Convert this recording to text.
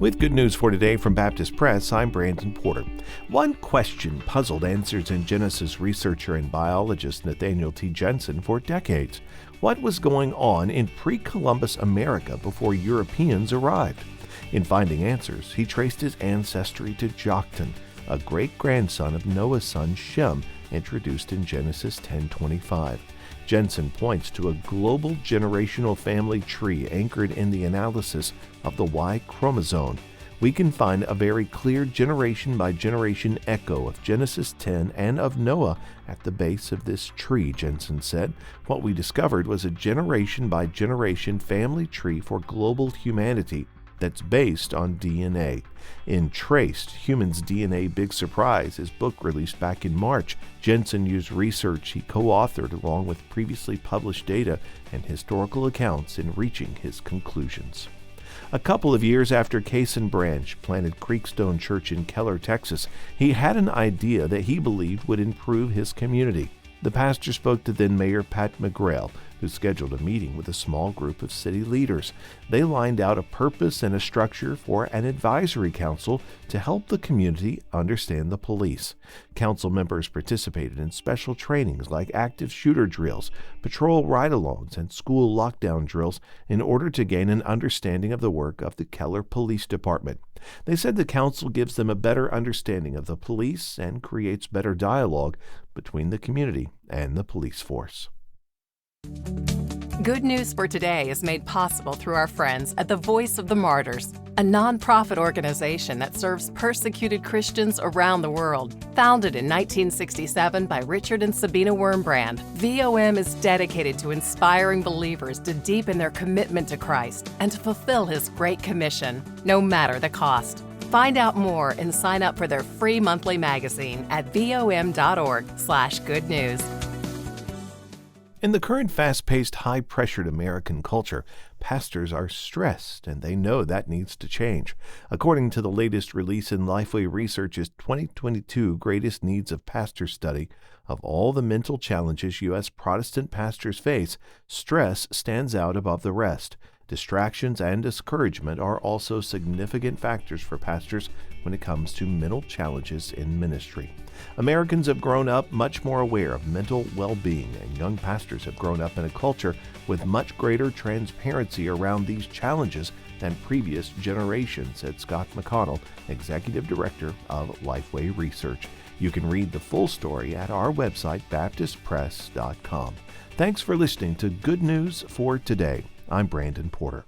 With good news for today from Baptist Press, I'm Brandon Porter. One question puzzled answers in Genesis researcher and biologist Nathaniel T. Jeanson for decades. What was going on in pre-Columbus America before Europeans arrived? In finding answers, he traced his ancestry to Joktan, a great-grandson of Noah's son Shem, introduced in Genesis 10:25. Jeanson points to a global generational family tree anchored in the analysis of the Y chromosome. We can find a very clear generation-by-generation echo of Genesis 10 and of Noah at the base of this tree, Jeanson said. What we discovered was a generation-by-generation family tree for global humanity that's based on DNA. In Traced, Humans' DNA Big Surprise, his book released back in March, Jeanson used research he co-authored along with previously published data and historical accounts in reaching his conclusions. A couple of years after Kason Branch planted Creekstone Church in Keller, Texas, he had an idea that he believed would improve his community. The pastor spoke to then Mayor Pat McGrail, who scheduled a meeting with a small group of city leaders. They lined out a purpose and a structure for an advisory council to help the community understand the police. Council members participated in special trainings like active shooter drills, patrol ride-alongs, and school lockdown drills in order to gain an understanding of the work of the Keller Police Department. They said the council gives them a better understanding of the police and creates better dialogue between the community and the police force. Good News for Today is made possible through our friends at the Voice of the Martyrs, a nonprofit organization that serves persecuted Christians around the world. Founded in 1967 by Richard and Sabina Wurmbrand, VOM is dedicated to inspiring believers to deepen their commitment to Christ and to fulfill His Great Commission, no matter the cost. Find out more and sign up for their free monthly magazine at vom.org/goodnews. In the current fast-paced, high-pressured American culture, pastors are stressed, and they know that needs to change. According to the latest release in Lifeway Research's 2022 Greatest Needs of Pastors study, of all the mental challenges U.S. Protestant pastors face, stress stands out above the rest. Distractions and discouragement are also significant factors for pastors when it comes to mental challenges in ministry. Americans have grown up much more aware of mental well-being, and young pastors have grown up in a culture with much greater transparency around these challenges than previous generations, said Scott McConnell, Executive Director of Lifeway Research. You can read the full story at our website, baptistpress.com. Thanks for listening to Good News for Today. I'm Brandon Porter.